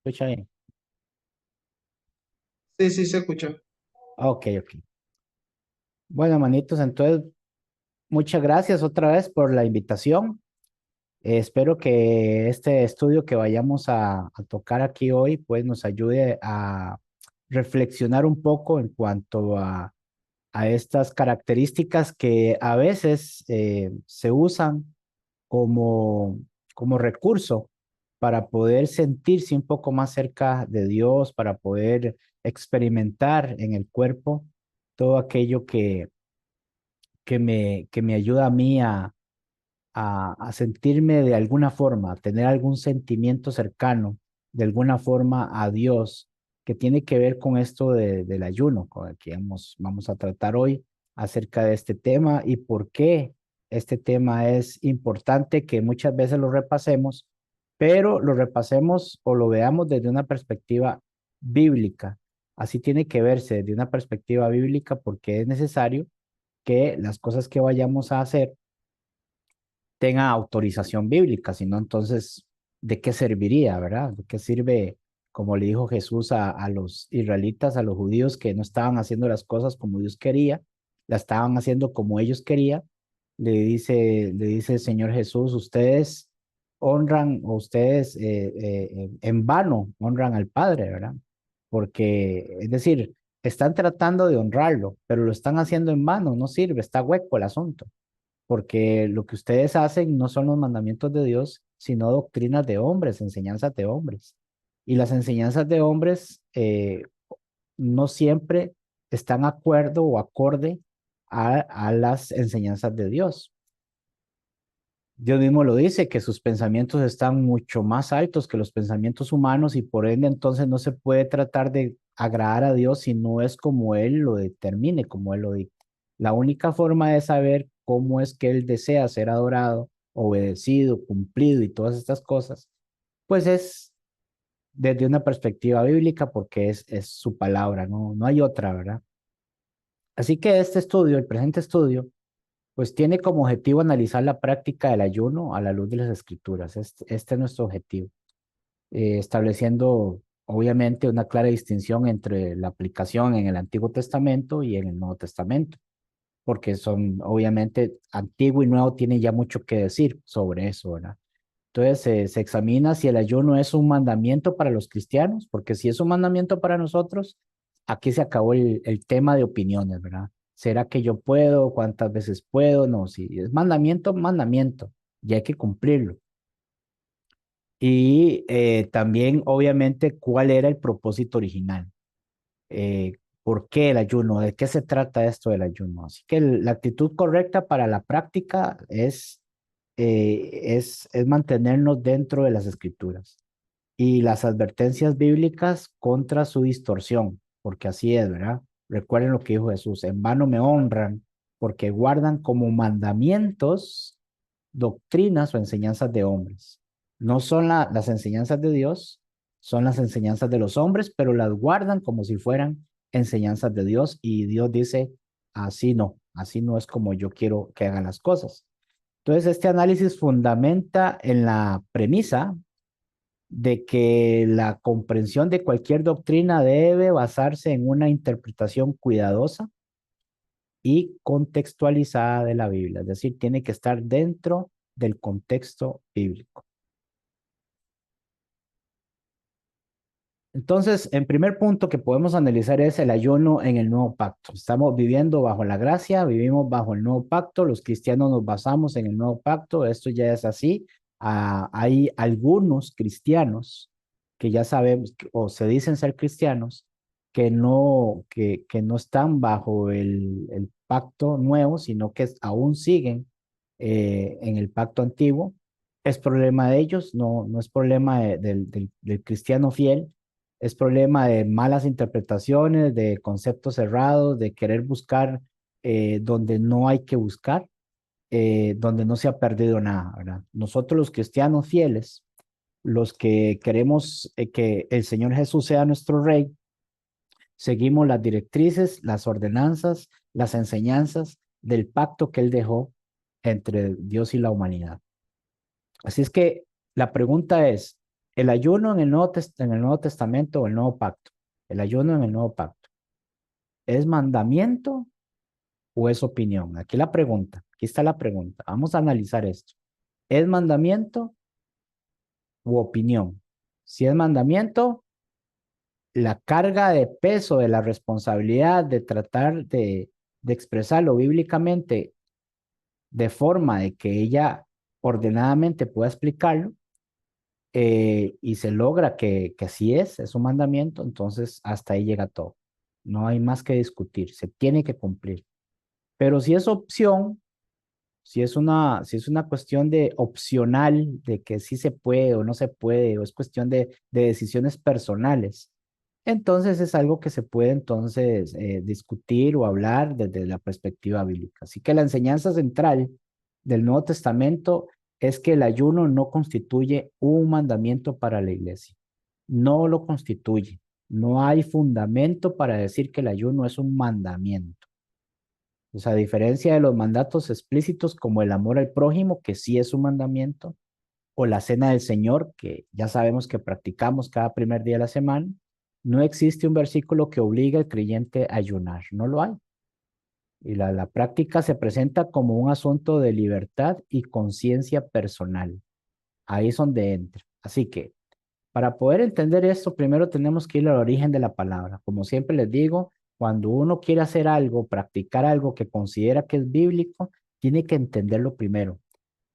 ¿Escucha bien? Sí, sí, se escucha. Ok, ok. Bueno, manitos, entonces, muchas gracias otra vez por la invitación. Espero que este estudio que vayamos a tocar aquí hoy, pues nos ayude a reflexionar un poco en cuanto a estas características que a veces se usan como, como recurso para poder sentirse un poco más cerca de Dios, para poder experimentar en el cuerpo todo aquello que me ayuda a mí a sentirme de alguna forma, a tener algún sentimiento cercano, de alguna forma a Dios, que tiene que ver con esto del ayuno, con el que vamos a tratar hoy acerca de este tema y por qué este tema es importante que muchas veces lo repasemos, pero lo repasemos o lo veamos desde una perspectiva bíblica. Así tiene que verse desde una perspectiva bíblica porque es necesario que las cosas que vayamos a hacer tenga autorización bíblica, sino entonces, ¿de qué serviría, verdad? ¿De qué sirve, como le dijo Jesús a los israelitas, a los judíos que no estaban haciendo las cosas como Dios quería, las estaban haciendo como ellos querían? Le dice el Señor Jesús, ustedes honran o ustedes en vano honran al Padre, ¿verdad? Porque, es decir, están tratando de honrarlo, pero lo están haciendo en vano, no sirve, está hueco el asunto porque lo que ustedes hacen no son los mandamientos de Dios, sino doctrinas de hombres, enseñanzas de hombres. Y las enseñanzas de hombres no siempre están de acuerdo o acorde a las enseñanzas de Dios. Dios mismo lo dice, que sus pensamientos están mucho más altos que los pensamientos humanos y por ende entonces no se puede tratar de agradar a Dios si no es como Él lo determine, como Él lo dicta. La única forma de saber cómo es que Él desea ser adorado, obedecido, cumplido y todas estas cosas, pues es desde una perspectiva bíblica porque es su palabra, no hay otra, ¿verdad? Así que este estudio, el presente estudio, pues tiene como objetivo analizar la práctica del ayuno a la luz de las escrituras. Este es nuestro objetivo, estableciendo obviamente una clara distinción entre la aplicación en el Antiguo Testamento y en el Nuevo Testamento, porque son obviamente Antiguo y Nuevo tienen ya mucho que decir sobre eso, ¿verdad? Entonces se examina si el ayuno es un mandamiento para los cristianos, porque si es un mandamiento para nosotros, aquí se acabó el tema de opiniones, ¿verdad? ¿Será que yo puedo? ¿Cuántas veces puedo? No, si es mandamiento, mandamiento, y hay que cumplirlo. Y también, obviamente, cuál era el propósito original. ¿Por qué el ayuno? ¿De qué se trata esto del ayuno? Así que la actitud correcta para la práctica es mantenernos dentro de las escrituras y las advertencias bíblicas contra su distorsión, porque así es, ¿verdad? Recuerden lo que dijo Jesús, en vano me honran porque guardan como mandamientos doctrinas o enseñanzas de hombres. No son las enseñanzas de Dios, son las enseñanzas de los hombres, pero las guardan como si fueran enseñanzas de Dios y Dios dice, así no es como yo quiero que hagan las cosas. Entonces, este análisis fundamenta en la premisa de que la comprensión de cualquier doctrina debe basarse en una interpretación cuidadosa y contextualizada de la Biblia, es decir, tiene que estar dentro del contexto bíblico. Entonces, en primer punto que podemos analizar es el ayuno en el nuevo pacto. Estamos viviendo bajo la gracia, vivimos bajo el nuevo pacto, los cristianos nos basamos en el nuevo pacto, esto ya es así. Hay algunos cristianos que ya sabemos o se dicen ser cristianos que no están bajo el pacto nuevo, sino que aún siguen en el pacto antiguo. Es problema de ellos, no es problema del cristiano fiel, es problema de malas interpretaciones, de conceptos cerrados, de querer buscar donde no hay que buscar, donde no se ha perdido nada, ¿verdad? Nosotros los cristianos fieles, los que queremos que el Señor Jesús sea nuestro Rey, seguimos las directrices, las ordenanzas, las enseñanzas del pacto que Él dejó entre Dios y la humanidad. Así es que la pregunta es, El ayuno en el Nuevo Testamento o el Nuevo Pacto. El ayuno en el Nuevo Pacto. ¿Es mandamiento o es opinión? Aquí la pregunta. Aquí está la pregunta. Vamos a analizar esto. ¿Es mandamiento u opinión? Si es mandamiento, la carga de peso de la responsabilidad de tratar de expresarlo bíblicamente de forma de que ella ordenadamente pueda explicarlo, y se logra que así es un mandamiento, entonces hasta ahí llega todo. No hay más que discutir, se tiene que cumplir. Pero si es opción, si es una cuestión de opcional, de que sí se puede o no se puede, o es cuestión de decisiones personales, entonces es algo que se puede entonces discutir o hablar desde la perspectiva bíblica. Así que la enseñanza central del Nuevo Testamento es que el ayuno no constituye un mandamiento para la iglesia. No lo constituye. No hay fundamento para decir que el ayuno es un mandamiento. O sea, a diferencia de los mandatos explícitos como el amor al prójimo, que sí es un mandamiento, o la cena del Señor, que ya sabemos que practicamos cada primer día de la semana, no existe un versículo que obligue al creyente a ayunar, no lo hay. Y la práctica se presenta como un asunto de libertad y conciencia personal. Ahí es donde entra. Así que para poder entender esto, primero tenemos que ir al origen de la palabra. Como siempre les digo, cuando uno quiere hacer algo, practicar algo que considera que es bíblico, tiene que entenderlo primero.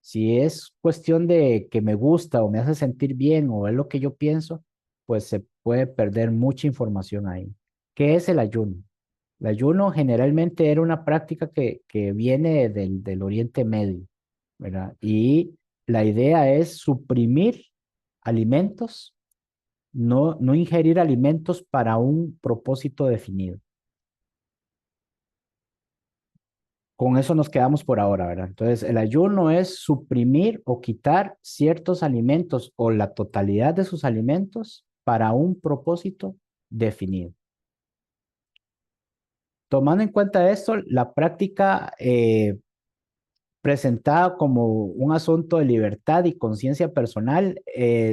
Si es cuestión de que me gusta o me hace sentir bien o es lo que yo pienso, pues se puede perder mucha información ahí. ¿Qué es el ayuno? El ayuno generalmente era una práctica que viene del Oriente Medio, ¿verdad? Y la idea es suprimir alimentos, no ingerir alimentos para un propósito definido. Con eso nos quedamos por ahora, ¿verdad? Entonces, el ayuno es suprimir o quitar ciertos alimentos o la totalidad de sus alimentos para un propósito definido. Tomando en cuenta esto, la práctica presentada como un asunto de libertad y conciencia personal,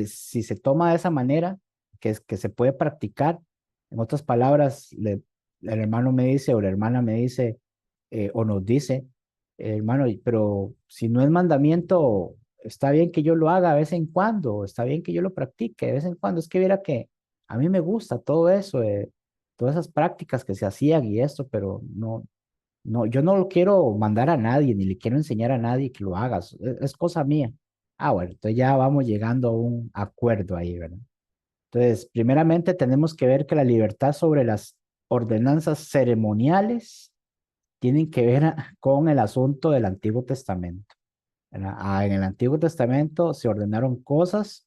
si se toma de esa manera, que se puede practicar, en otras palabras, el hermano me dice o la hermana me dice o nos dice, hermano, pero si no es mandamiento, está bien que yo lo haga de vez en cuando, está bien que yo lo practique de vez en cuando, es que viera que a mí me gusta todo eso, todas esas prácticas que se hacían y esto, pero no, yo no lo quiero mandar a nadie, ni le quiero enseñar a nadie que lo hagas, es cosa mía. Ah, bueno, entonces ya vamos llegando a un acuerdo ahí, ¿verdad? Entonces, primeramente tenemos que ver que la libertad sobre las ordenanzas ceremoniales tienen que ver con el asunto del Antiguo Testamento, ¿verdad? En el Antiguo Testamento se ordenaron cosas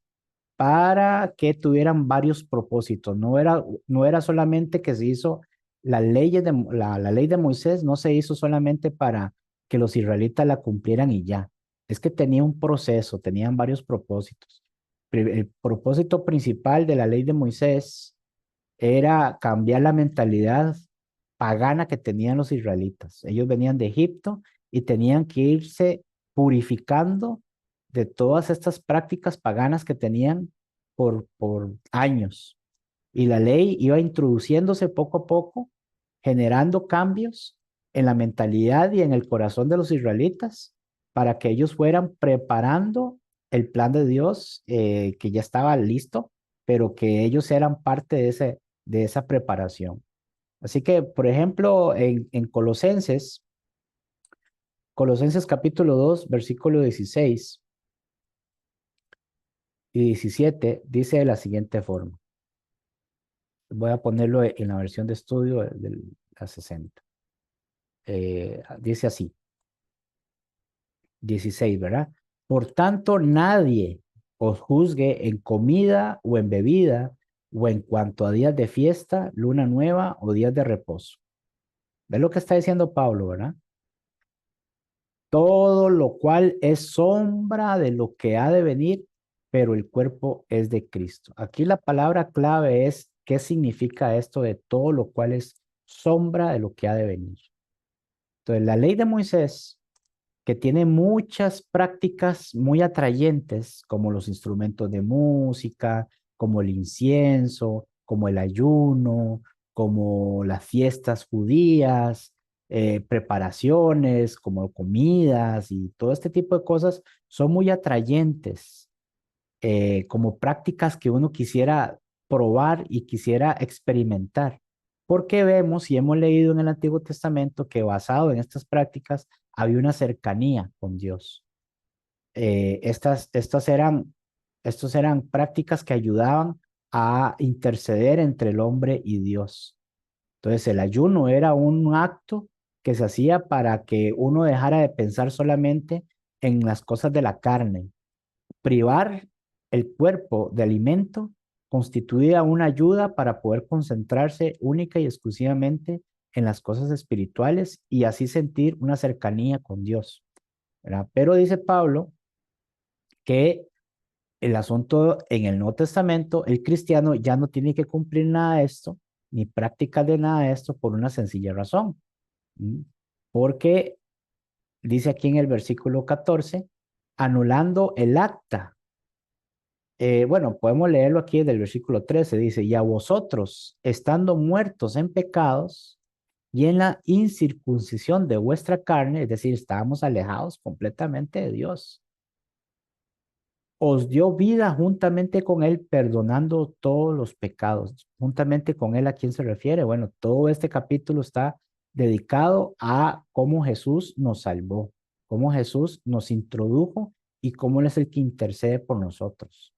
para que tuvieran varios propósitos. No era solamente que se hizo la ley de Moisés, no se hizo solamente para que los israelitas la cumplieran y ya. Es que tenía un proceso, tenían varios propósitos. El propósito principal de la ley de Moisés era cambiar la mentalidad pagana que tenían los israelitas. Ellos venían de Egipto y tenían que irse purificando de todas estas prácticas paganas que tenían por años. Y la ley iba introduciéndose poco a poco, generando cambios en la mentalidad y en el corazón de los israelitas para que ellos fueran preparando el plan de Dios, que ya estaba listo, pero que ellos eran parte de esa preparación. Así que, por ejemplo, en Colosenses capítulo 2 versículo 16 y 17 dice de la siguiente forma. Voy a ponerlo en la versión de estudio de la 60. Dice así, 16, ¿verdad? Por tanto, nadie os juzgue en comida o en bebida o en cuanto a días de fiesta, luna nueva o días de reposo. ¿Ves lo que está diciendo Pablo, verdad? Todo lo cual es sombra de lo que ha de venir, pero el cuerpo es de Cristo. Aquí la palabra clave es qué significa esto de todo lo cual es sombra de lo que ha de venir. Entonces, la ley de Moisés, que tiene muchas prácticas muy atrayentes, como los instrumentos de música, como el incienso, como el ayuno, como las fiestas judías, preparaciones, como comidas y todo este tipo de cosas son muy atrayentes, como prácticas que uno quisiera probar y quisiera experimentar. Porque vemos y hemos leído en el Antiguo Testamento que basado en estas prácticas había una cercanía con Dios. Estos eran prácticas que ayudaban a interceder entre el hombre y Dios. Entonces, el ayuno era un acto que se hacía para que uno dejara de pensar solamente en las cosas de la carne. Privar el cuerpo de alimento constituía una ayuda para poder concentrarse única y exclusivamente en las cosas espirituales y así sentir una cercanía con Dios, ¿verdad? Pero dice Pablo que el asunto en el Nuevo Testamento, el cristiano ya no tiene que cumplir nada de esto, ni práctica de nada de esto por una sencilla razón. ¿Mm? Porque dice aquí en el versículo 14, anulando el acta. Bueno, podemos leerlo aquí del versículo 13, dice, y a vosotros, estando muertos en pecados y en la incircuncisión de vuestra carne, es decir, estábamos alejados completamente de Dios, os dio vida juntamente con Él, perdonando todos los pecados. Juntamente con Él, ¿a quién se refiere? Bueno, todo este capítulo está dedicado a cómo Jesús nos salvó, cómo Jesús nos introdujo y cómo Él es el que intercede por nosotros.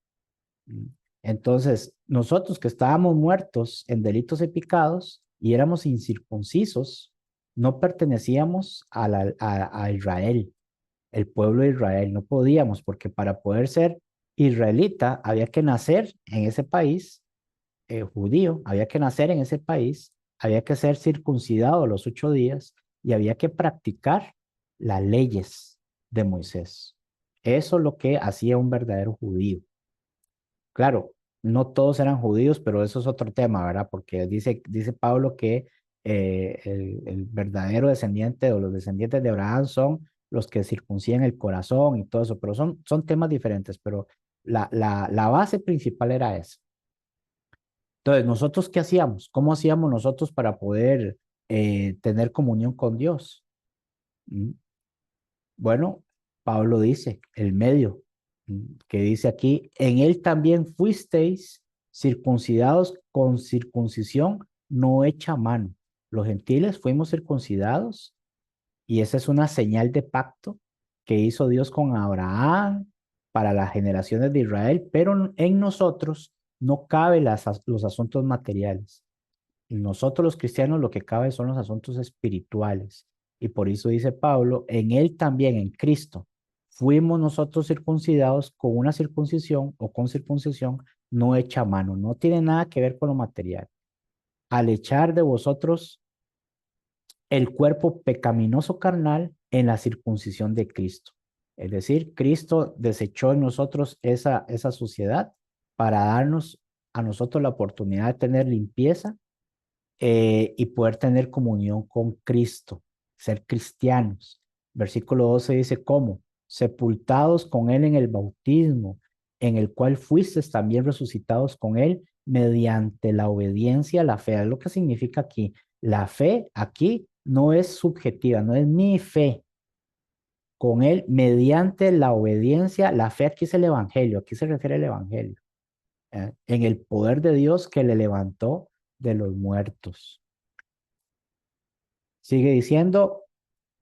Entonces, nosotros que estábamos muertos en delitos y pecados y éramos incircuncisos, no pertenecíamos a Israel, el pueblo de Israel. No podíamos, porque para poder ser israelita había que nacer en ese país, judío, había que nacer en ese país, había que ser circuncidado a los 8 días y había que practicar las leyes de Moisés. Eso es lo que hacía un verdadero judío. Claro, no todos eran judíos, pero eso es otro tema, ¿verdad? Porque dice Pablo que el verdadero descendiente o los descendientes de Abraham son los que circuncidan el corazón y todo eso, pero son temas diferentes, pero la base principal era esa. Entonces, ¿nosotros qué hacíamos? ¿Cómo hacíamos nosotros para poder tener comunión con Dios? ¿Mm? Bueno, Pablo dice, el medio, que dice aquí, en él también fuisteis circuncidados con circuncisión no hecha a mano. Los gentiles fuimos circuncidados y esa es una señal de pacto que hizo Dios con Abraham para las generaciones de Israel, pero en nosotros no cabe los asuntos materiales. En nosotros los cristianos lo que cabe son los asuntos espirituales. Y por eso dice Pablo, en él también, en Cristo, fuimos nosotros circuncidados con una circuncisión o con circuncisión no hecha a mano. No tiene nada que ver con lo material. Al echar de vosotros el cuerpo pecaminoso carnal en la circuncisión de Cristo. Es decir, Cristo desechó en nosotros esa suciedad para darnos a nosotros la oportunidad de tener limpieza, y poder tener comunión con Cristo, ser cristianos. Versículo 12 dice, ¿cómo? Sepultados con Él en el bautismo, en el cual fuisteis también resucitados con Él mediante la obediencia a la fe. Es lo que significa aquí. La fe aquí no es subjetiva, no es mi fe. Con Él, mediante la obediencia, la fe aquí es el Evangelio, aquí se refiere al Evangelio, en el poder de Dios que le levantó de los muertos. Sigue diciendo,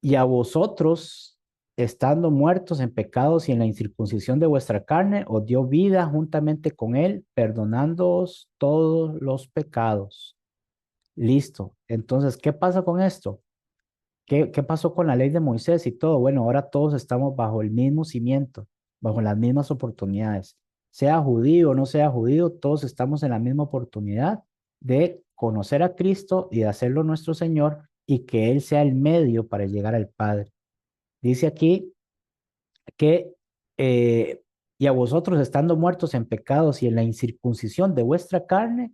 y a vosotros, estando muertos en pecados y en la incircuncisión de vuestra carne, os dio vida juntamente con él, perdonándoos todos los pecados. Listo. Entonces, ¿qué pasa con esto? ¿Qué pasó con la ley de Moisés y todo? Bueno, ahora todos estamos bajo el mismo cimiento, bajo las mismas oportunidades. Sea judío o no sea judío, todos estamos en la misma oportunidad de conocer a Cristo y de hacerlo nuestro Señor y que Él sea el medio para llegar al Padre. Dice aquí que, y a vosotros estando muertos en pecados y en la incircuncisión de vuestra carne,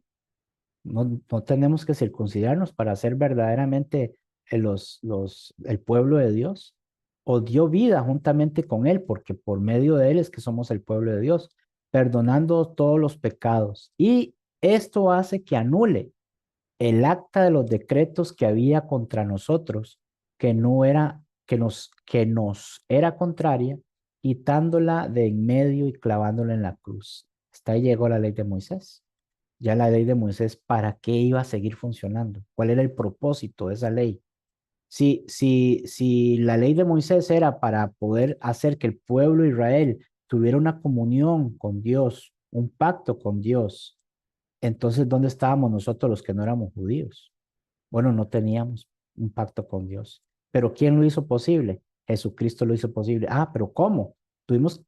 no tenemos que circuncidarnos para ser verdaderamente el pueblo de Dios. o dio vida juntamente con él, porque por medio de él es que somos el pueblo de Dios, perdonando todos los pecados. Y esto hace que anule el acta de los decretos que había contra nosotros, que no era, que nos era contraria, quitándola de en medio y clavándola en la cruz. Hasta ahí llegó la ley de Moisés. Ya la ley de Moisés, ¿para qué iba a seguir funcionando? ¿Cuál era el propósito de esa ley? Si la ley de Moisés era para poder hacer que el pueblo de Israel tuviera una comunión con Dios, un pacto con Dios, entonces, ¿dónde estábamos nosotros los que no éramos judíos? Bueno, no teníamos un pacto con Dios. Pero ¿quién lo hizo posible? Jesucristo lo hizo posible. Ah, pero ¿cómo?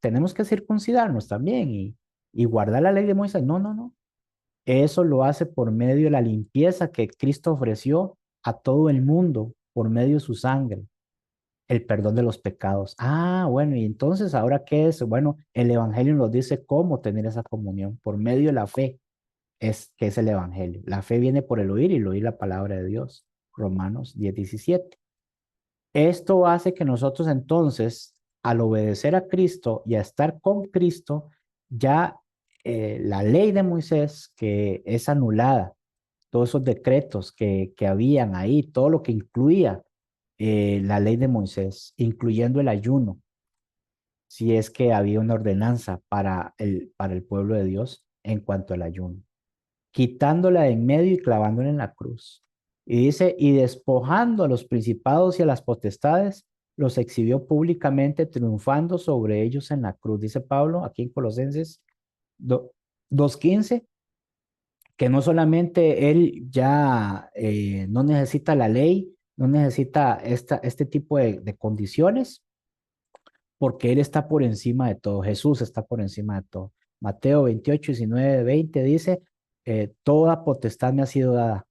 Tenemos que circuncidarnos también y guardar la ley de Moisés. No, no, no. Eso lo hace por medio de la limpieza que Cristo ofreció a todo el mundo por medio de su sangre, el perdón de los pecados. Ah, bueno, y entonces, ¿ahora qué es? Bueno, el Evangelio nos dice cómo tener esa comunión por medio de la fe, que es el Evangelio. La fe viene por el oír y el oír la palabra de Dios. Romanos 10:17. Esto hace que nosotros entonces, al obedecer a Cristo y a estar con Cristo, ya la ley de Moisés, que es anulada, todos esos decretos que habían ahí, todo lo que incluía la ley de Moisés, incluyendo el ayuno, si es que había una ordenanza para el pueblo de Dios en cuanto al ayuno, quitándola de en medio y clavándola en la cruz. Y dice, y despojando a los principados y a las potestades, los exhibió públicamente, triunfando sobre ellos en la cruz. Dice Pablo aquí en Colosenses 2:15, que no solamente él ya no necesita la ley, no necesita este tipo de condiciones, porque él está por encima de todo, Jesús está por encima de todo. Mateo 28:19-20 dice, toda potestad me ha sido dada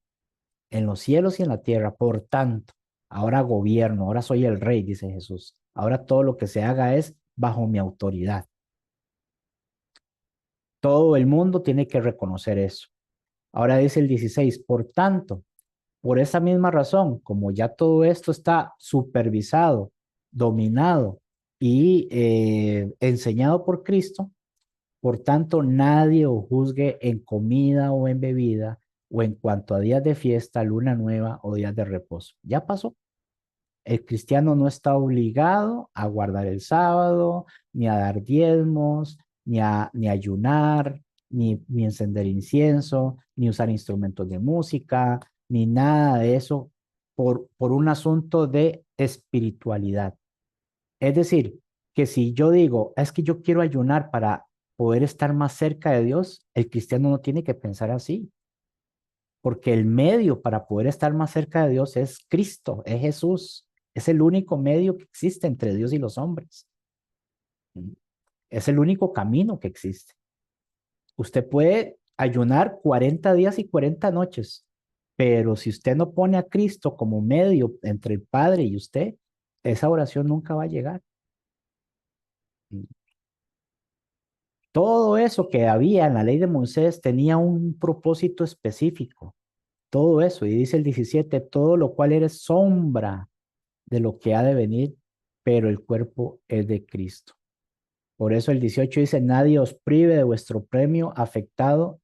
en los cielos y en la tierra, por tanto, ahora gobierno, ahora soy el rey, dice Jesús. Ahora todo lo que se haga es bajo mi autoridad. Todo el mundo tiene que reconocer eso. Ahora dice el 16, por tanto, por esa misma razón, como ya todo esto está supervisado, dominado y enseñado por Cristo, por tanto, nadie os juzgue en comida o en bebida, o en cuanto a días de fiesta, luna nueva o días de reposo. Ya pasó. El cristiano no está obligado a guardar el sábado, ni a dar diezmos, ni a ayunar, ni encender incienso, ni usar instrumentos de música, ni nada de eso por un asunto de espiritualidad. Es decir, que si yo digo, es que yo quiero ayunar para poder estar más cerca de Dios, el cristiano no tiene que pensar así, porque el medio para poder estar más cerca de Dios es Cristo, es Jesús, es el único medio que existe entre Dios y los hombres. Es el único camino que existe. Usted puede ayunar 40 días y 40 noches, pero si usted no pone a Cristo como medio entre el Padre y usted, esa oración nunca va a llegar. Todo eso que había en la ley de Moisés tenía un propósito específico, todo eso. Y dice el 17, todo lo cual eres sombra de lo que ha de venir, pero el cuerpo es de Cristo. Por eso el 18 dice, nadie os prive de vuestro premio afectando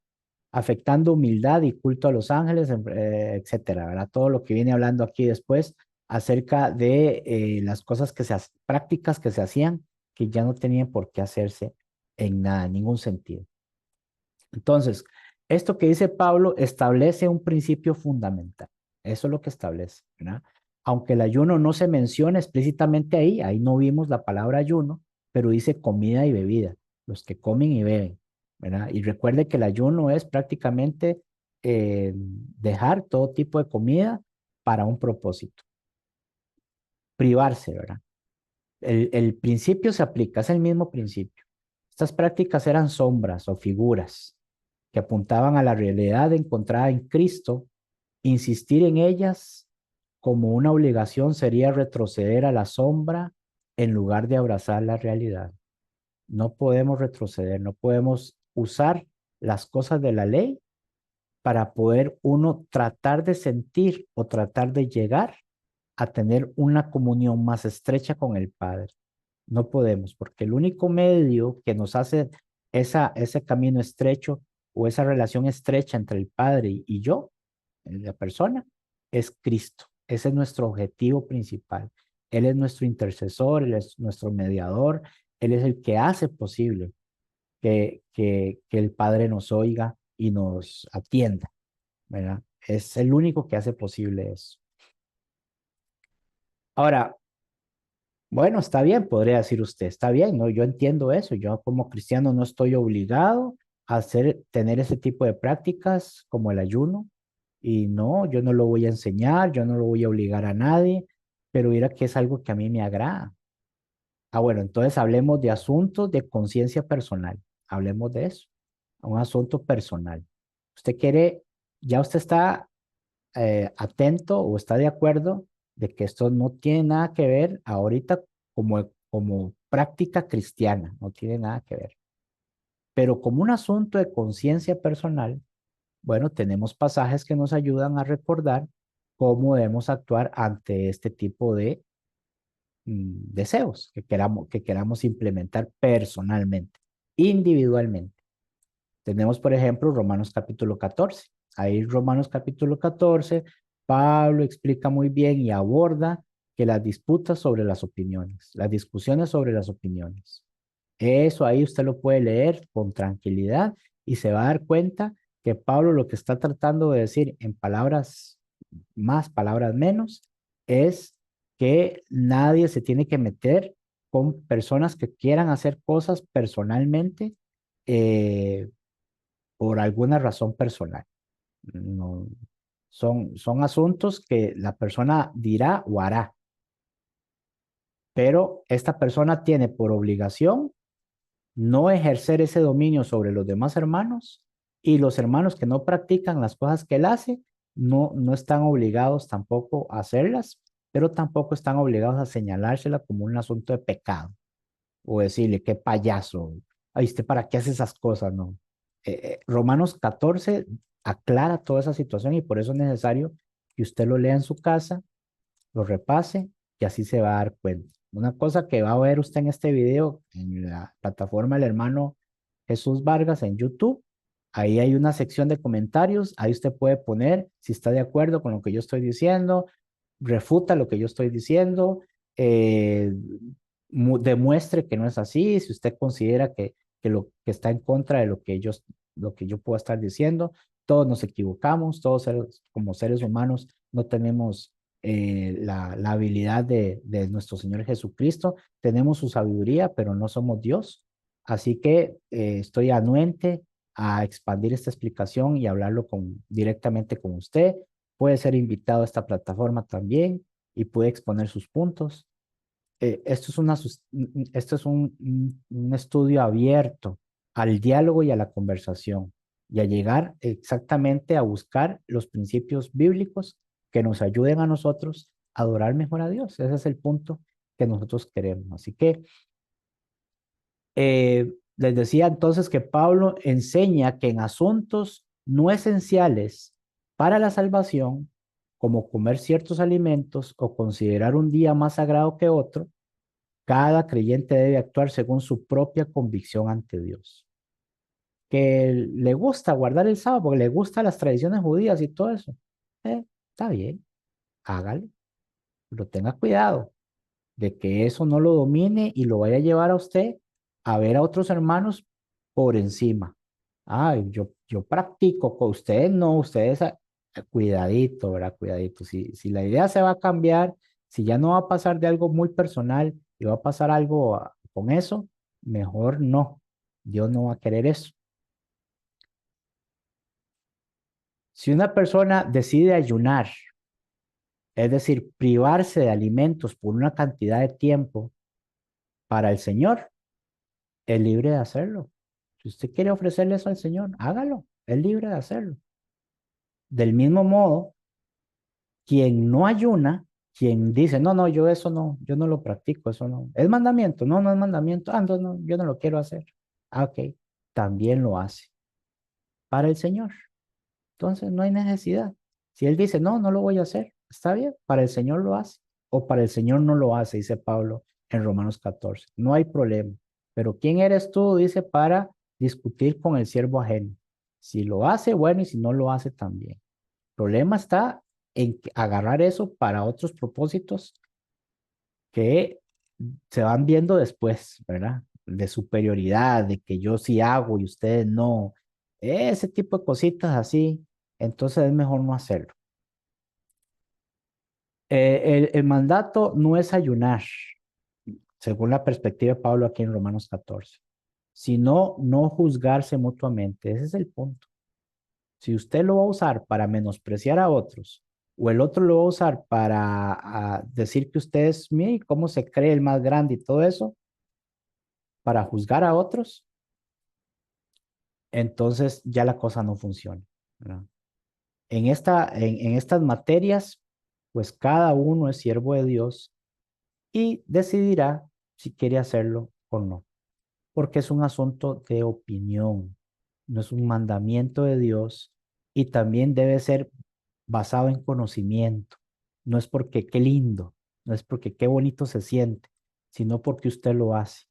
humildad y culto a los ángeles, etcétera, ¿verdad? Todo lo que viene hablando aquí después acerca de las cosas prácticas que se hacían, que ya no tenían por qué hacerse en nada, en ningún sentido. Entonces, esto que dice Pablo establece un principio fundamental. Eso es lo que establece, ¿verdad? Aunque el ayuno no se menciona explícitamente ahí no vimos la palabra ayuno, pero dice comida y bebida, los que comen y beben, ¿verdad? Y recuerde que el ayuno es prácticamente dejar todo tipo de comida para un propósito, privarse, ¿verdad? El principio se aplica, es el mismo principio. Estas prácticas eran sombras o figuras que apuntaban a la realidad encontrada en Cristo. Insistir en ellas como una obligación sería retroceder a la sombra en lugar de abrazar la realidad. No podemos retroceder, no podemos usar las cosas de la ley para poder uno tratar de sentir o tratar de llegar a tener una comunión más estrecha con el Padre. No podemos, porque el único medio que nos hace ese camino estrecho o esa relación estrecha entre el Padre y yo, la persona, es Cristo. Ese es nuestro objetivo principal. Él es nuestro intercesor, Él es nuestro mediador, Él es el que hace posible que el Padre nos oiga y nos atienda, ¿verdad? Es el único que hace posible eso. Ahora, bueno, está bien, podría decir usted, está bien, ¿no? Yo entiendo eso. Yo como cristiano no estoy obligado a tener ese tipo de prácticas como el ayuno. Y no, yo no lo voy a enseñar, yo no lo voy a obligar a nadie, pero mira que es algo que a mí me agrada. Ah, bueno, entonces hablemos de asuntos de conciencia personal. Hablemos de eso, un asunto personal. Usted quiere, ya usted está atento o está de acuerdo de que esto no tiene nada que ver ahorita como práctica cristiana, no tiene nada que ver. Pero como un asunto de conciencia personal, bueno, tenemos pasajes que nos ayudan a recordar cómo debemos actuar ante este tipo de deseos que queramos implementar personalmente, individualmente. Tenemos, por ejemplo, Romanos capítulo 14. Ahí Romanos capítulo 14, Pablo explica muy bien y aborda que las disputas sobre las opiniones, las discusiones sobre las opiniones. Eso ahí usted lo puede leer con tranquilidad y se va a dar cuenta que Pablo lo que está tratando de decir en palabras más, palabras menos, es que nadie se tiene que meter con personas que quieran hacer cosas personalmente eh, por alguna razón personal. No, son asuntos que la persona dirá o hará, pero esta persona tiene por obligación no ejercer ese dominio sobre los demás hermanos y los hermanos que no practican las cosas que él hace no están obligados tampoco a hacerlas, pero tampoco están obligados a señalársela como un asunto de pecado o decirle qué payaso, ay, ¿usted para qué hace esas cosas? No. Romanos 14 aclara toda esa situación y por eso es necesario que usted lo lea en su casa, lo repase y así se va a dar cuenta. Una cosa que va a ver usted en este video, en la plataforma del hermano Jesús Vargas en YouTube, ahí hay una sección de comentarios, ahí usted puede poner si está de acuerdo con lo que yo estoy diciendo, refuta lo que yo estoy diciendo, eh, demuestre que no es así, si usted considera que lo que está en contra de lo que yo puedo estar diciendo, todos nos equivocamos, todos como seres humanos no tenemos la habilidad de nuestro Señor Jesucristo. Tenemos su sabiduría, pero no somos Dios. Así que estoy anuente a expandir esta explicación y hablarlo directamente con usted. Puede ser invitado a esta plataforma también y puede exponer sus puntos. Esto es un estudio abierto al diálogo y a la conversación y a llegar exactamente a buscar los principios bíblicos que nos ayuden a nosotros a adorar mejor a Dios. Ese es el punto que nosotros queremos. Así que les decía entonces que Pablo enseña que en asuntos no esenciales para la salvación, como comer ciertos alimentos o considerar un día más sagrado que otro, cada creyente debe actuar según su propia convicción ante Dios. Que le gusta guardar el sábado porque le gustan las tradiciones judías y todo eso. Está bien, hágalo, pero tenga cuidado de que eso no lo domine y lo vaya a llevar a usted a ver a otros hermanos por encima. Ay, yo practico con ustedes, no, ustedes, cuidadito, ¿verdad? Cuidadito. Si la idea se va a cambiar, si ya no va a pasar de algo muy personal y va a pasar algo con eso, mejor no. Dios no va a querer eso. Si una persona decide ayunar, es decir, privarse de alimentos por una cantidad de tiempo para el Señor, es libre de hacerlo. Si usted quiere ofrecerle eso al Señor, hágalo. Es libre de hacerlo. Del mismo modo, quien no ayuna, quien dice, no, no, yo eso no, yo no lo practico, eso no. ¿Es mandamiento? No, no es mandamiento. Ah, no, no, yo no lo quiero hacer. Ah, ok. También lo hace para el Señor. Entonces no hay necesidad. Si Él dice, no, no lo voy a hacer, está bien, para el Señor lo hace. o para el Señor no lo hace, dice Pablo en Romanos 14. No hay problema. Pero ¿quién eres tú? Dice, para discutir con el siervo ajeno. Si lo hace, bueno, y si no lo hace, también. El problema está en agarrar eso para otros propósitos que se van viendo después, ¿verdad? De superioridad, de que yo sí hago y ustedes no. Ese tipo de cositas así, entonces es mejor no hacerlo. El mandato no es ayunar, según la perspectiva de Pablo aquí en Romanos 14, sino no juzgarse mutuamente. Ese es el punto. Si usted lo va a usar para menospreciar a otros, o el otro lo va a usar para decir que usted es, mire, cómo se cree el más grande y todo eso, para juzgar a otros, entonces ya la cosa no funciona, ¿verdad? En estas materias, pues cada uno es siervo de Dios y decidirá si quiere hacerlo o no, porque es un asunto de opinión, no es un mandamiento de Dios y también debe ser basado en conocimiento. No es porque qué lindo, no es porque qué bonito se siente, sino porque usted lo hace.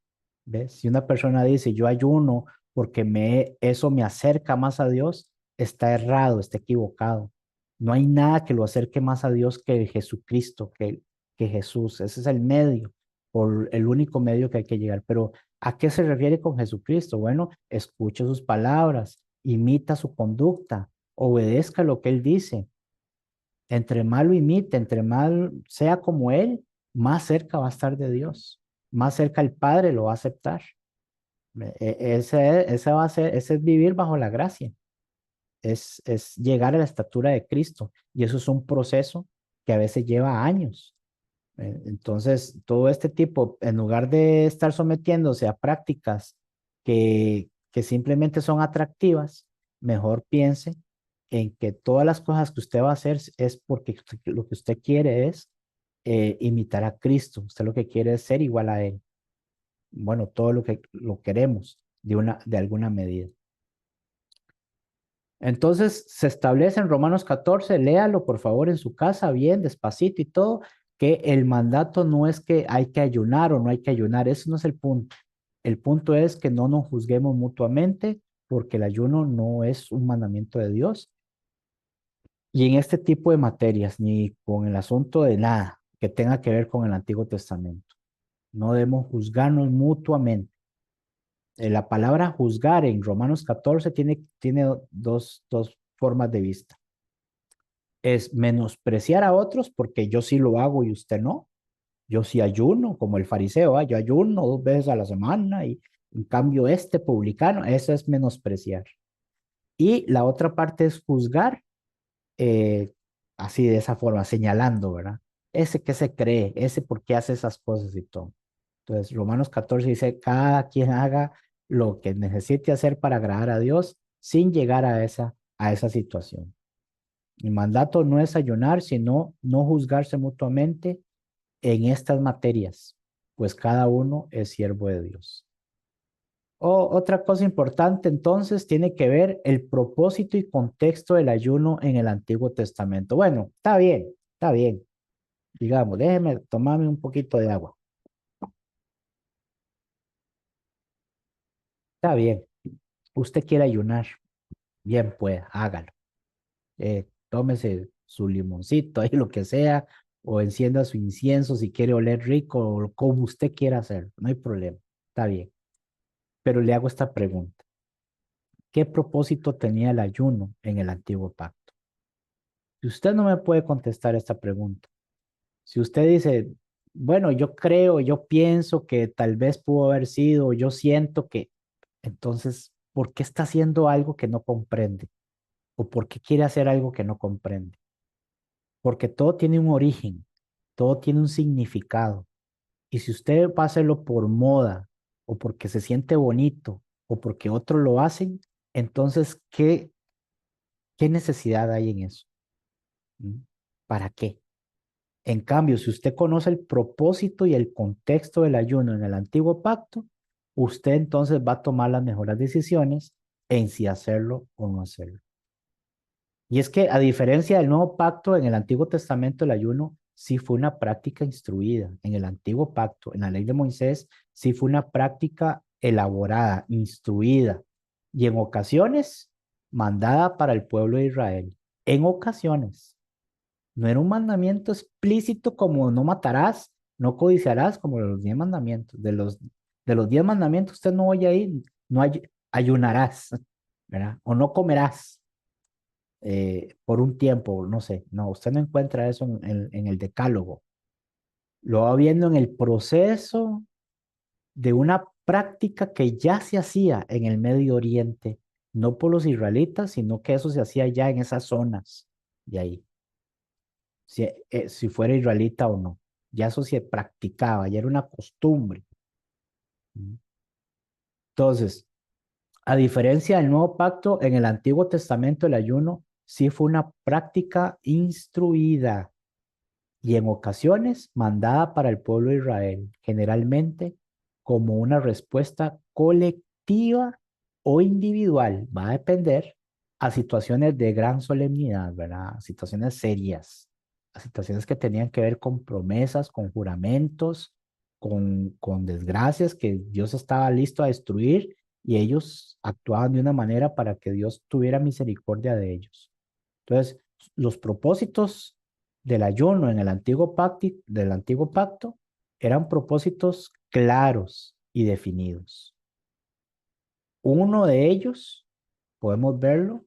¿Ves? Si una persona dice, yo ayuno porque eso me acerca más a Dios, está errado, está equivocado. No hay nada que lo acerque más a Dios que Jesucristo, que Jesús. Ese es el medio, por el único medio que hay que llegar. Pero ¿a qué se refiere con Jesucristo? Bueno, escuche sus palabras, imita su conducta, obedezca lo que él dice. Entre más lo imite, entre más sea como él, más cerca va a estar de Dios, más cerca el Padre lo va a aceptar. Ese va a ser, ese es vivir bajo la gracia, es llegar a la estatura de Cristo. Y eso es un proceso que a veces lleva años. Entonces, todo este tipo, en lugar de estar sometiéndose a prácticas que simplemente son atractivas, mejor piense en que todas las cosas que usted va a hacer es porque lo que usted quiere es imitar a Cristo. Usted lo que quiere es ser igual a Él. Bueno, todo lo que lo queremos de alguna medida. Entonces se establece en Romanos 14, léalo por favor en su casa, bien, despacito y todo, que el mandato no es que hay que ayunar o no hay que ayunar, eso no es el punto. El punto es que no nos juzguemos mutuamente porque el ayuno no es un mandamiento de Dios. Y en este tipo de materias, ni con el asunto de nada que tenga que ver con el Antiguo Testamento, no debemos juzgarnos mutuamente. La palabra juzgar en Romanos 14 tiene dos formas de vista. Es menospreciar a otros porque yo sí lo hago y usted no. Yo sí ayuno, como el fariseo, yo ayuno 2 veces a la semana y en cambio este publicano, eso es menospreciar. Y la otra parte es juzgar, eh, así de esa forma, señalando, ¿verdad? Ese que se cree, ese por qué hace esas cosas y todo. Entonces, Romanos 14 dice, cada quien haga lo que necesite hacer para agradar a Dios sin llegar a esa situación. El mandato no es ayunar, sino no juzgarse mutuamente en estas materias, pues cada uno es siervo de Dios. Otra cosa importante entonces tiene que ver el propósito y contexto del ayuno en el Antiguo Testamento. Bueno, está bien. Digamos, déjeme tomarme un poquito de agua. Está bien. Usted quiere ayunar, bien pues, hágalo. Tómese su limoncito, ahí lo que sea, o encienda su incienso si quiere oler rico, o como usted quiera hacer, no hay problema, está bien. Pero le hago esta pregunta. ¿Qué propósito tenía el ayuno en el antiguo pacto? Si usted no me puede contestar esta pregunta, si usted dice, bueno, yo creo, yo pienso que tal vez pudo haber sido, yo siento que, entonces, ¿por qué está haciendo algo que no comprende? ¿O por qué quiere hacer algo que no comprende? Porque todo tiene un origen, todo tiene un significado. Y si usted va a hacerlo por moda o porque se siente bonito o porque otros lo hacen, entonces, ¿qué necesidad hay en eso? ¿Mm? ¿Para qué? En cambio, si usted conoce el propósito y el contexto del ayuno en el antiguo pacto, usted entonces va a tomar las mejores decisiones en si hacerlo o no hacerlo. Y es que a diferencia del nuevo pacto, en el Antiguo Testamento el ayuno sí fue una práctica instruida. En el antiguo pacto, en la ley de Moisés, sí fue una práctica elaborada, instruida y en ocasiones mandada para el pueblo de Israel. En ocasiones. No era un mandamiento explícito como no matarás, no codiciarás, como los 10 mandamientos. De los 10 mandamientos, usted no vaya ahí, no ayunarás, ¿verdad? O no comerás por un tiempo, no sé. No, usted no encuentra eso en el decálogo. Lo va viendo en el proceso de una práctica que ya se hacía en el Medio Oriente, no por los israelitas, sino que eso se hacía ya en esas zonas de ahí. Si fuera israelita o no. Ya eso se practicaba, ya era una costumbre. Entonces, a diferencia del Nuevo Pacto, en el Antiguo Testamento el ayuno sí fue una práctica instruida y en ocasiones mandada para el pueblo de Israel, generalmente como una respuesta colectiva o individual, va a depender a situaciones de gran solemnidad, ¿verdad? A situaciones serias, a situaciones que tenían que ver con promesas, con juramentos, con desgracias que Dios estaba listo a destruir y ellos actuaban de una manera para que Dios tuviera misericordia de ellos. Entonces, los propósitos del ayuno en el del antiguo pacto eran propósitos claros y definidos. Uno de ellos, podemos verlo,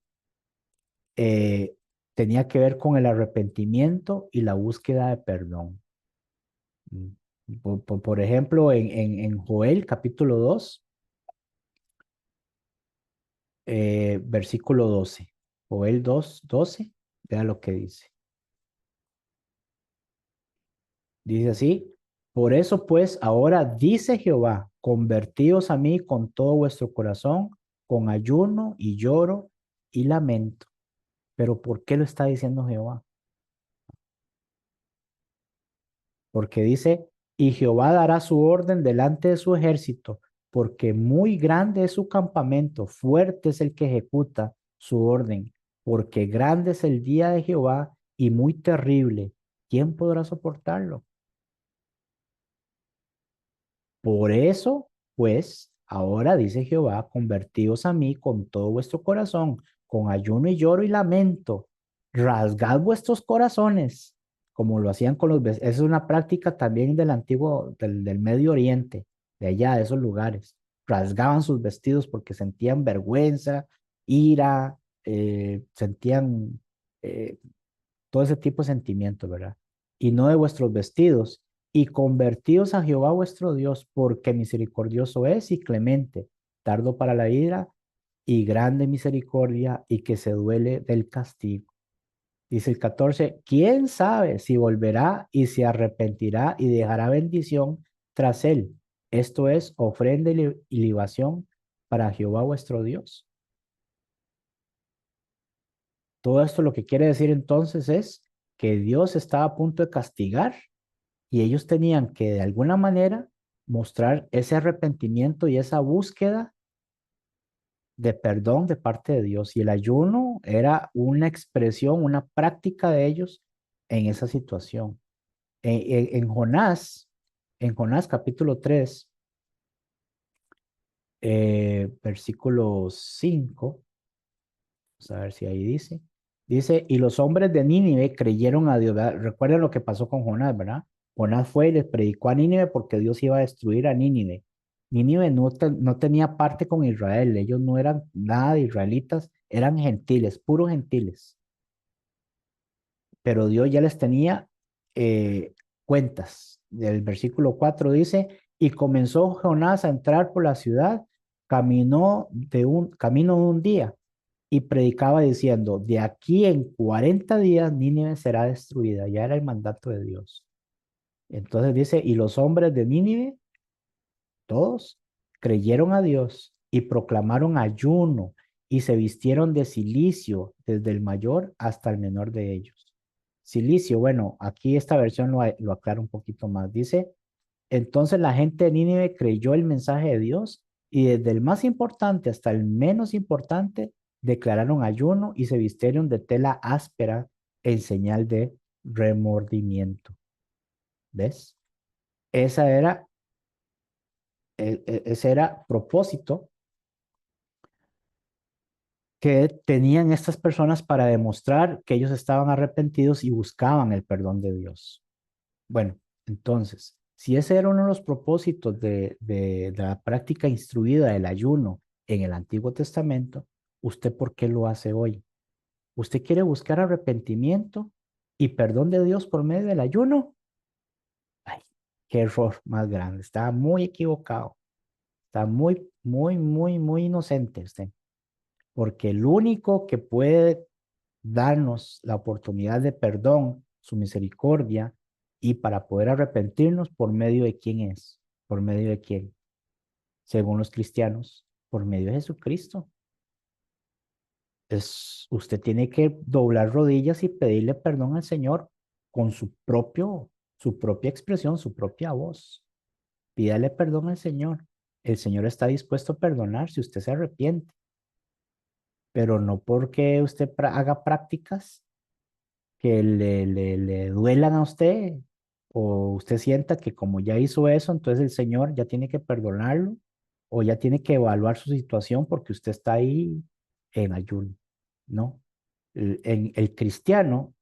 eh, tenía que ver con el arrepentimiento y la búsqueda de perdón. Mm. Por ejemplo, en Joel capítulo 2, versículo 12. Joel 2:12, vea lo que dice. Dice así, por eso pues ahora dice Jehová, convertíos a mí con todo vuestro corazón, con ayuno y lloro y lamento. Pero ¿por qué lo está diciendo Jehová? Porque dice, y Jehová dará su orden delante de su ejército, porque muy grande es su campamento, fuerte es el que ejecuta su orden, porque grande es el día de Jehová y muy terrible. ¿Quién podrá soportarlo? Por eso, pues, ahora dice Jehová, convertíos a mí con todo vuestro corazón, con ayuno y lloro y lamento. Rasgad vuestros corazones, como lo hacían con los. Esa es una práctica también del antiguo, del Medio Oriente, de allá, de esos lugares. Rasgaban sus vestidos porque sentían vergüenza, ira, sentían eh, todo ese tipo de sentimientos, ¿verdad? Y no de vuestros vestidos, y convertíos a Jehová vuestro Dios, porque misericordioso es y clemente, tardo para la ira y grande misericordia, y que se duele del castigo. Dice el 14, ¿quién sabe si volverá y se arrepentirá y dejará bendición tras él? Esto es ofrenda y libación para Jehová vuestro Dios. Todo esto lo que quiere decir entonces es que Dios estaba a punto de castigar y ellos tenían que de alguna manera mostrar ese arrepentimiento y esa búsqueda de perdón de parte de Dios. Y el ayuno era una expresión, una práctica de ellos en esa situación. En Jonás, capítulo 3, versículo 5. Vamos a ver si ahí dice. Dice, y los hombres de Nínive creyeron a Dios. ¿Verdad? Recuerden lo que pasó con Jonás, ¿verdad? Jonás fue y les predicó a Nínive porque Dios iba a destruir a Nínive. Nínive no tenía parte con Israel. Ellos no eran nada de israelitas, eran gentiles, puros gentiles. Pero Dios ya les tenía cuentas. El versículo 4 dice, y comenzó Jonás a entrar por la ciudad, camino de un día y predicaba diciendo, de aquí en 40 días Nínive será destruida. Ya era el mandato de Dios. Entonces dice, y los hombres de Nínive, todos, creyeron a Dios y proclamaron ayuno y se vistieron de cilicio desde el mayor hasta el menor de ellos. Cilicio, bueno, aquí esta versión lo aclara un poquito más. Dice, entonces la gente de Nínive creyó el mensaje de Dios y desde el más importante hasta el menos importante declararon ayuno y se vistieron de tela áspera en señal de remordimiento. ¿Ves? Esa era, ese era propósito que tenían estas personas para demostrar que ellos estaban arrepentidos y buscaban el perdón de Dios. Bueno, entonces, si ese era uno de los propósitos de la práctica instruida del ayuno en el Antiguo Testamento, ¿usted por qué lo hace hoy? ¿Usted quiere buscar arrepentimiento y perdón de Dios por medio del ayuno? Ay, qué error más grande. Está muy equivocado. Está muy, muy, muy, muy inocente usted. Porque el único que puede darnos la oportunidad de perdón, su misericordia, y para poder arrepentirnos por medio de quién es, por medio de quién, según los cristianos, por medio de Jesucristo. Usted tiene que doblar rodillas y pedirle perdón al Señor con su propia expresión, su propia voz. Pídale perdón al Señor. El Señor está dispuesto a perdonar si usted se arrepiente, pero no porque usted haga prácticas que le duelan a usted o usted sienta que como ya hizo eso, entonces el Señor ya tiene que perdonarlo o ya tiene que evaluar su situación porque usted está ahí en ayuno, ¿no? En el cristiano,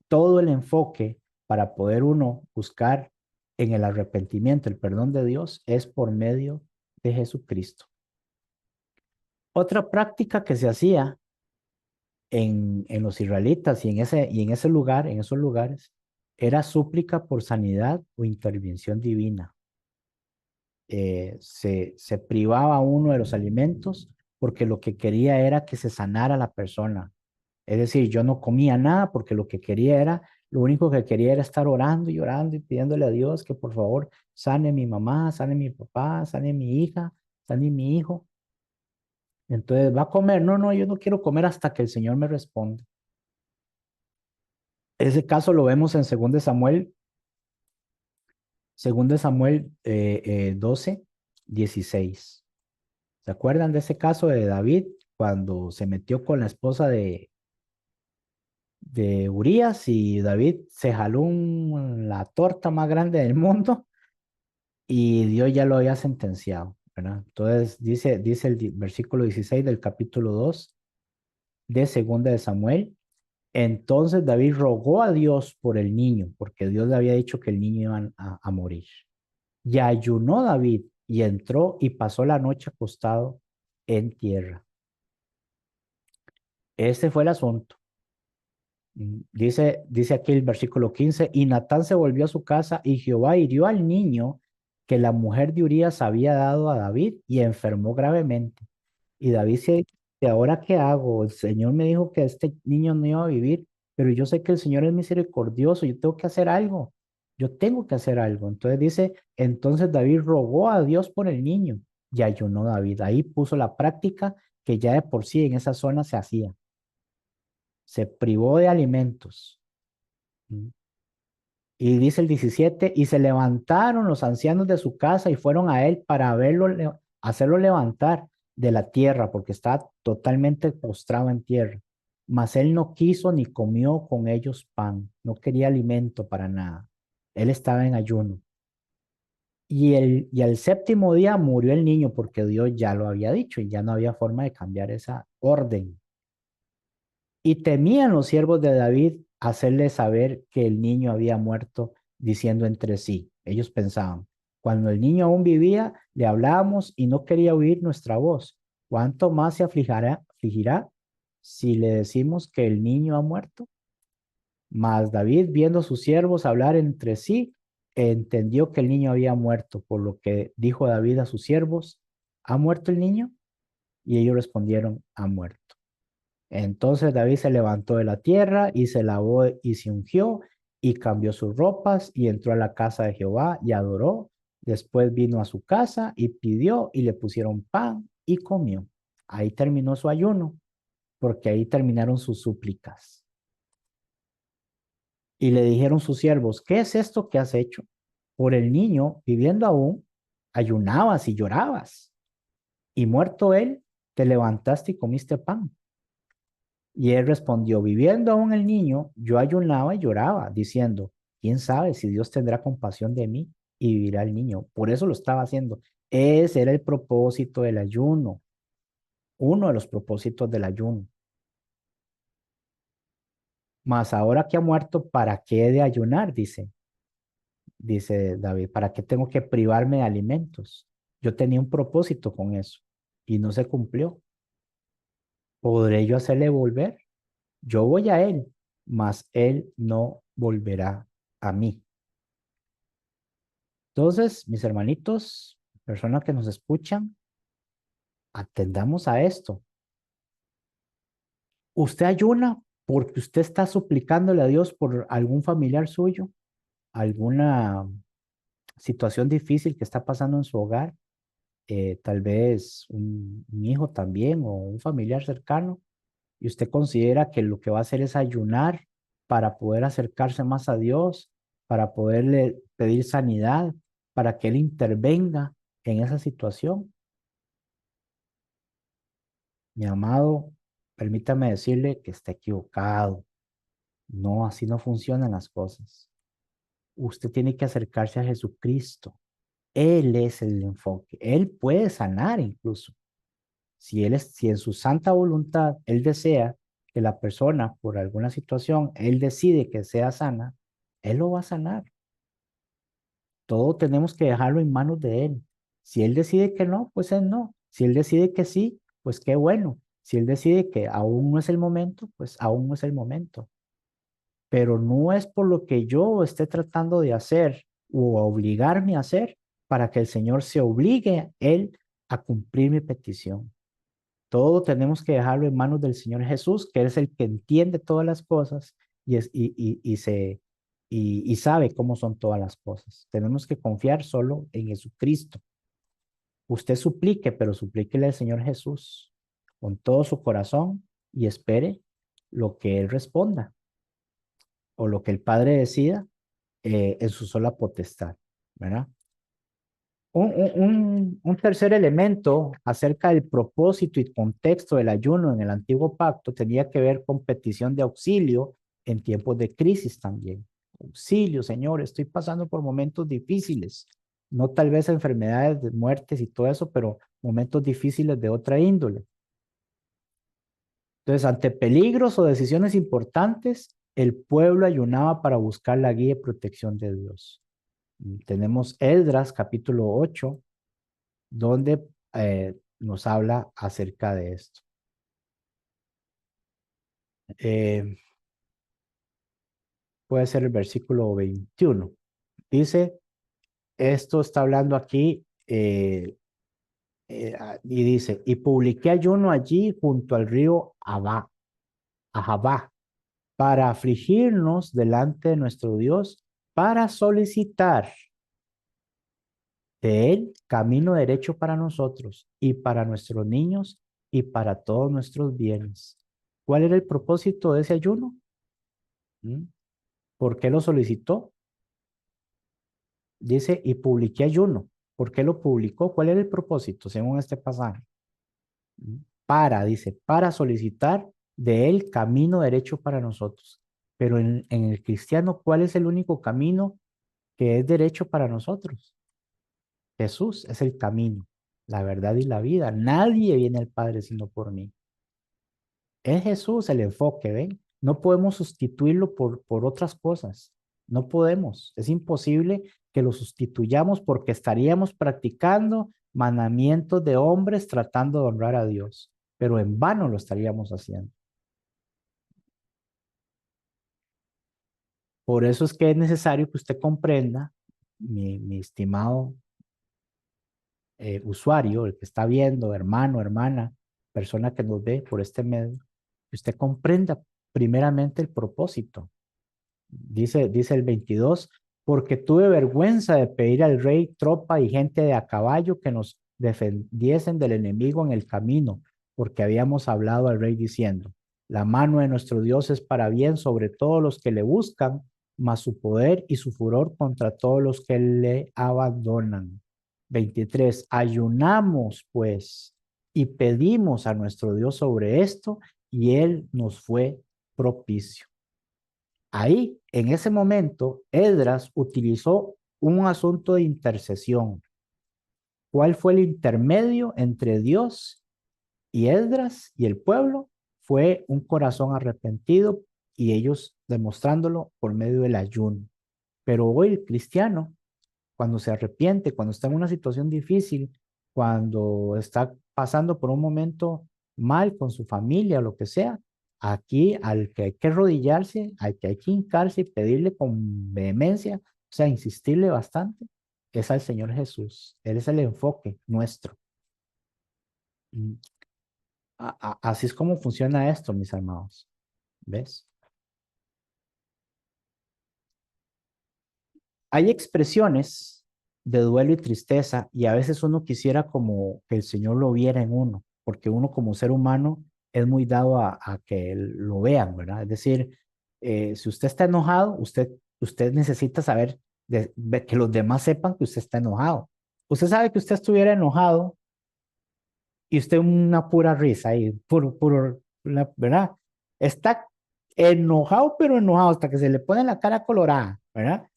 todo el enfoque para poder uno buscar en el arrepentimiento, el perdón de Dios, es por medio de Jesucristo. Otra práctica que se hacía en los israelitas y en ese lugar, en esos lugares, era súplica por sanidad o intervención divina. Se privaba a uno de los alimentos porque lo que quería era que se sanara la persona. Es decir, yo no comía nada porque lo único que quería era estar orando y orando y pidiéndole a Dios que por favor sane mi mamá, sane mi papá, sane mi hija, sane mi hijo. Entonces, ¿va a comer? No, no, yo no quiero comer hasta que el Señor me responda. Ese caso lo vemos en 2 Samuel 12, 16. ¿Se acuerdan de ese caso de David cuando se metió con la esposa de Urías y David se jaló la torta más grande del mundo y Dios ya lo había sentenciado, ¿verdad? Entonces dice el versículo 16 del capítulo 2 de 2 de Samuel. Entonces David rogó a Dios por el niño, porque Dios le había dicho que el niño iba a morir. Y ayunó David y entró y pasó la noche acostado en tierra. Este fue el asunto. Dice aquí el versículo 15, y Natán se volvió a su casa y Jehová hirió al niño que la mujer de Urías había dado a David y enfermó gravemente. Y David se dice, ¿ahora qué hago? El Señor me dijo que este niño no iba a vivir, pero yo sé que el Señor es misericordioso, yo tengo que hacer algo, yo tengo que hacer algo. Entonces dice, entonces David rogó a Dios por el niño y ayunó David. Ahí puso la práctica que ya de por sí en esa zona se hacía. Se privó de alimentos. ¿Mm? Y dice el 17, y se levantaron los ancianos de su casa y fueron a él para hacerlo levantar de la tierra, porque estaba totalmente postrado en tierra. Mas él no quiso ni comió con ellos pan, no quería alimento para nada. Él estaba en ayuno. Y al séptimo día murió el niño porque Dios ya lo había dicho y ya no había forma de cambiar esa orden. Y temían los siervos de David hacerle saber que el niño había muerto, diciendo entre sí. Ellos pensaban, cuando el niño aún vivía, le hablábamos y no quería oír nuestra voz. ¿Cuánto más se afligirá si le decimos que el niño ha muerto? Mas David, viendo a sus siervos hablar entre sí, entendió que el niño había muerto, por lo que dijo David a sus siervos, ¿ha muerto el niño? Y ellos respondieron, ha muerto. Entonces David se levantó de la tierra y se lavó y se ungió y cambió sus ropas y entró a la casa de Jehová y adoró. Después vino a su casa y pidió y le pusieron pan y comió. Ahí terminó su ayuno, porque ahí terminaron sus súplicas. Y le dijeron sus siervos, ¿qué es esto que has hecho? Por el niño, viviendo aún, ayunabas y llorabas. Y muerto él, te levantaste y comiste pan. Y él respondió, viviendo aún el niño, yo ayunaba y lloraba, diciendo, ¿quién sabe si Dios tendrá compasión de mí y vivirá el niño? Por eso lo estaba haciendo. Ese era el propósito del ayuno, uno de los propósitos del ayuno. Mas ahora que ha muerto, ¿para qué he de ayunar? Dice David, ¿para qué tengo que privarme de alimentos? Yo tenía un propósito con eso y no se cumplió. ¿Podré yo hacerle volver? Yo voy a él, mas él no volverá a mí. Entonces, mis hermanitos, personas que nos escuchan, atendamos a esto. Usted ayuna porque usted está suplicándole a Dios por algún familiar suyo, alguna situación difícil que está pasando en su hogar, tal vez un hijo también o un familiar cercano, y usted considera que lo que va a hacer es ayunar para poder acercarse más a Dios, para poderle pedir sanidad, para que Él intervenga en esa situación. Mi amado, permítame decirle que está equivocado. No, así no funcionan las cosas. Usted tiene que acercarse a Jesucristo. Él es el enfoque. Él puede sanar incluso. Si en su santa voluntad Él desea que la persona, por alguna situación, Él decide que sea sana, Él lo va a sanar. Todo tenemos que dejarlo en manos de Él. Si Él decide que no, pues Él no. Si Él decide que sí, pues qué bueno. Si Él decide que aún no es el momento, pues aún no es el momento. Pero no es por lo que yo esté tratando de hacer o obligarme a hacer para que el Señor se obligue Él a cumplir mi petición. Todo tenemos que dejarlo en manos del Señor Jesús, que es el que entiende todas las cosas y sabe cómo son todas las cosas. Tenemos que confiar solo en Jesucristo. Usted suplique, pero suplíquele al Señor Jesús con todo su corazón y espere lo que Él responda o lo que el Padre decida en su sola potestad, ¿verdad? Un tercer elemento acerca del propósito y contexto del ayuno en el antiguo pacto tenía que ver con petición de auxilio en tiempos de crisis también. Auxilio, Señor, estoy pasando por momentos difíciles, no tal vez enfermedades, muertes y todo eso, pero momentos difíciles de otra índole. Entonces, ante peligros o decisiones importantes, el pueblo ayunaba para buscar la guía y protección de Dios. Tenemos Esdras capítulo 8 donde nos habla acerca de esto. Eh, Puede ser el versículo 21. Dice, esto está hablando aquí y dice, y publiqué ayuno allí junto al río Ahabá, para afligirnos delante de nuestro Dios, para solicitar de él camino derecho para nosotros y para nuestros niños y para todos nuestros bienes. ¿Cuál era el propósito de ese ayuno? ¿Mm? ¿Por qué lo solicitó? Dice, y publiqué ayuno. ¿Por qué lo publicó? ¿Cuál era el propósito según este pasaje? ¿Mm? Dice, para solicitar de él camino derecho para nosotros. Pero en el cristiano, ¿cuál es el único camino que es derecho para nosotros? Jesús es el camino, la verdad y la vida. Nadie viene al Padre sino por mí. Es Jesús el enfoque, ¿ven? No podemos sustituirlo por otras cosas. No podemos. Es imposible que lo sustituyamos porque estaríamos practicando mandamientos de hombres tratando de honrar a Dios, pero en vano lo estaríamos haciendo. Por eso es que es necesario que usted comprenda, mi estimado usuario, el que está viendo, hermano, hermana, persona que nos ve por este medio, que usted comprenda primeramente el propósito. Dice el 22, porque tuve vergüenza de pedir al rey tropa y gente de a caballo que nos defendiesen del enemigo en el camino, porque habíamos hablado al rey diciendo, la mano de nuestro Dios es para bien sobre todos los que le buscan, mas su poder y su furor contra todos los que le abandonan. 23, ayunamos pues y pedimos a nuestro Dios sobre esto y Él nos fue propicio. Ahí, en ese momento, Esdras utilizó un asunto de intercesión. ¿Cuál fue el intermedio entre Dios y Esdras y el pueblo? Fue un corazón arrepentido y ellos demostrándolo por medio del ayuno. Pero hoy el cristiano, cuando se arrepiente, cuando está en una situación difícil, cuando está pasando por un momento mal con su familia o lo que sea, aquí al que hay que arrodillarse, al que hay que hincarse y pedirle con vehemencia, o sea, insistirle bastante, es al Señor Jesús. Él es el enfoque nuestro. Mm, Así es como funciona esto, mis amados. ¿Ves? Hay expresiones de duelo y tristeza y a veces uno quisiera como que el Señor lo viera en uno, porque uno como ser humano es muy dado a que lo vean, ¿verdad? Es decir, si usted está enojado, usted necesita saber que los demás sepan que usted está enojado. Usted sabe que usted estuviera enojado y usted una pura risa y ¿verdad? Está enojado, pero enojado hasta que se le pone la cara colorada, ¿verdad?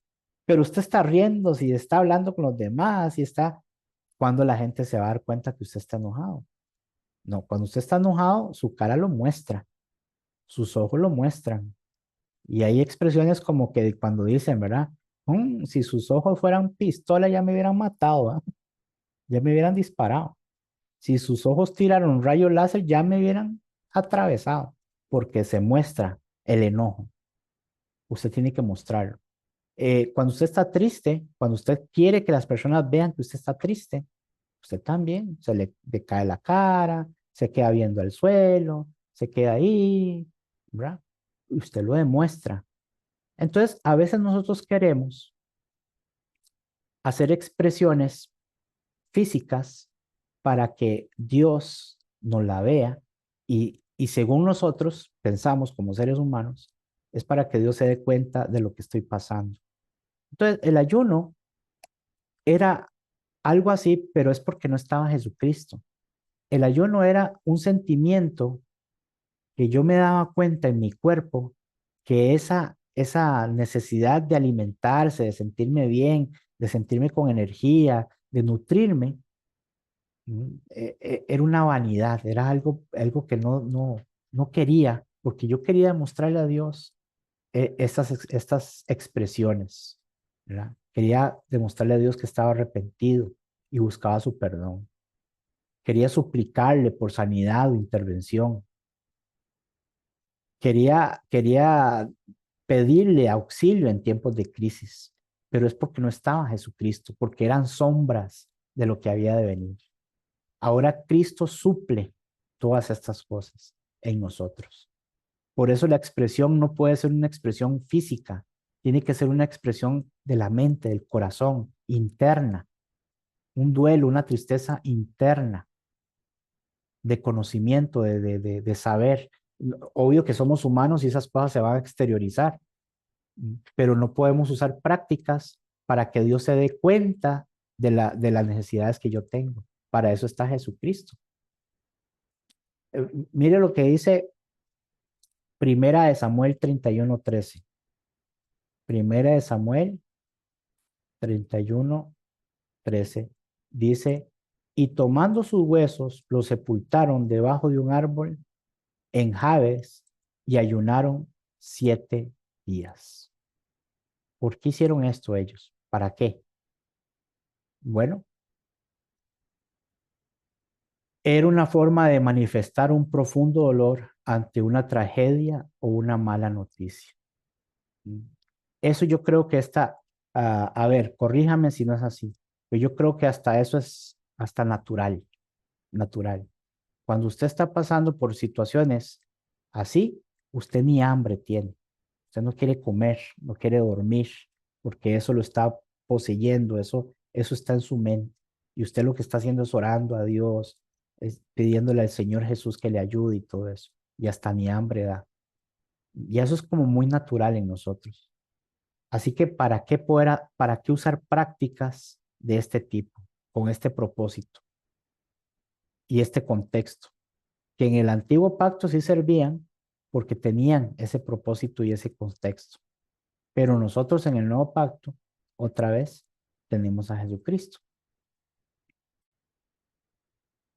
Pero usted está riendo, si está hablando con los demás, si está, cuando la gente se va a dar cuenta que usted está enojado. No, cuando usted está enojado, su cara lo muestra, sus ojos lo muestran. Y hay expresiones como que cuando dicen, ¿verdad? Si sus ojos fueran pistola, ya me hubieran matado, ¿ah? Ya me hubieran disparado. Si sus ojos tiraron un rayo láser, ya me hubieran atravesado, porque se muestra el enojo. Usted tiene que mostrarlo. Cuando usted está triste, cuando usted quiere que las personas vean que usted está triste, usted también le cae la cara, se queda viendo al suelo, se queda ahí, ¿verdad? Y usted lo demuestra. Entonces, a veces nosotros queremos hacer expresiones físicas para que Dios nos la vea y según nosotros pensamos como seres humanos, es para que Dios se dé cuenta de lo que estoy pasando. Entonces, el ayuno era algo así, pero es porque no estaba Jesucristo. El ayuno era un sentimiento que yo me daba cuenta en mi cuerpo que esa necesidad de alimentarse, de sentirme bien, de sentirme con energía, de nutrirme, era una vanidad, era algo que no quería, porque yo quería demostrarle a Dios estas expresiones, ¿verdad? Quería demostrarle a Dios que estaba arrepentido y buscaba su perdón. Quería suplicarle por sanidad o intervención. Quería pedirle auxilio en tiempos de crisis, pero es porque no estaba Jesucristo, porque eran sombras de lo que había de venir. Ahora Cristo suple todas estas cosas en nosotros. Por eso la expresión no puede ser una expresión física, tiene que ser una expresión de la mente, del corazón, interna, un duelo, una tristeza interna, de conocimiento, de saber. Obvio que somos humanos y esas cosas se van a exteriorizar, pero no podemos usar prácticas para que Dios se dé cuenta de las necesidades que yo tengo. Para eso está Jesucristo. Mire lo que dice Primera de Samuel 31:13. Primera de Samuel 31:13. Dice, y tomando sus huesos, los sepultaron debajo de un árbol en Jabes y ayunaron 7 días. ¿Por qué hicieron esto ellos? ¿Para qué? Bueno, era una forma de manifestar un profundo dolor ante una tragedia o una mala noticia. Eso yo creo que está, a ver, corríjame si no es así, pero yo creo que hasta eso es hasta natural, natural. Cuando usted está pasando por situaciones así, usted ni hambre tiene. Usted no quiere comer, no quiere dormir, porque eso lo está poseyendo, eso está en su mente. Y usted lo que está haciendo es orando a Dios, es pidiéndole al Señor Jesús que le ayude y todo eso. Y hasta ni hambre da. Y eso es como muy natural en nosotros. Así que para qué usar prácticas de este tipo, con este propósito y este contexto? que en el antiguo pacto sí servían porque tenían ese propósito y ese contexto. Pero nosotros en el nuevo pacto, otra vez, tenemos a Jesucristo.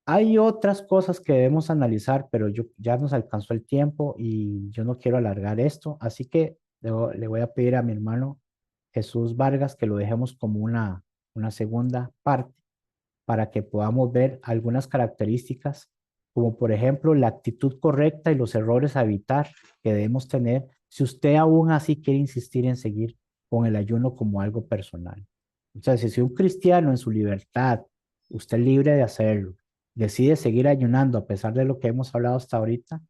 Hay otras cosas que debemos analizar, pero ya nos alcanzó el tiempo y yo no quiero alargar esto, así que le voy a pedir a mi hermano Jesús Vargas que lo dejemos como una segunda parte para que podamos ver algunas características, como por ejemplo la actitud correcta y los errores a evitar que debemos tener si usted aún así quiere insistir en seguir con el ayuno como algo personal. O sea, si un cristiano en su libertad, usted es libre de hacerlo, decide seguir ayunando a pesar de lo que hemos hablado hasta ahorita,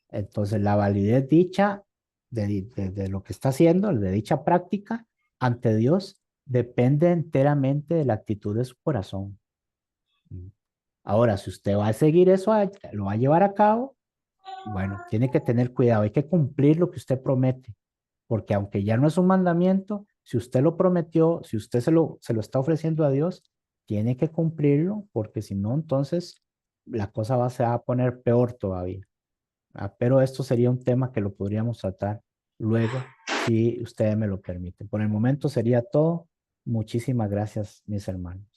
entonces la validez dicha de lo que está haciendo, de dicha práctica ante Dios, depende enteramente de la actitud de su corazón. Ahora, si usted va a seguir eso, lo va a llevar a cabo, bueno, tiene que tener cuidado, hay que cumplir lo que usted promete, porque aunque ya no es un mandamiento, si usted lo prometió, si usted se lo está ofreciendo a Dios, tiene que cumplirlo, porque si no, entonces la cosa se va a poner peor todavía. Pero esto sería un tema que lo podríamos tratar luego, si ustedes me lo permiten. Por el momento sería todo. Muchísimas gracias, mis hermanos.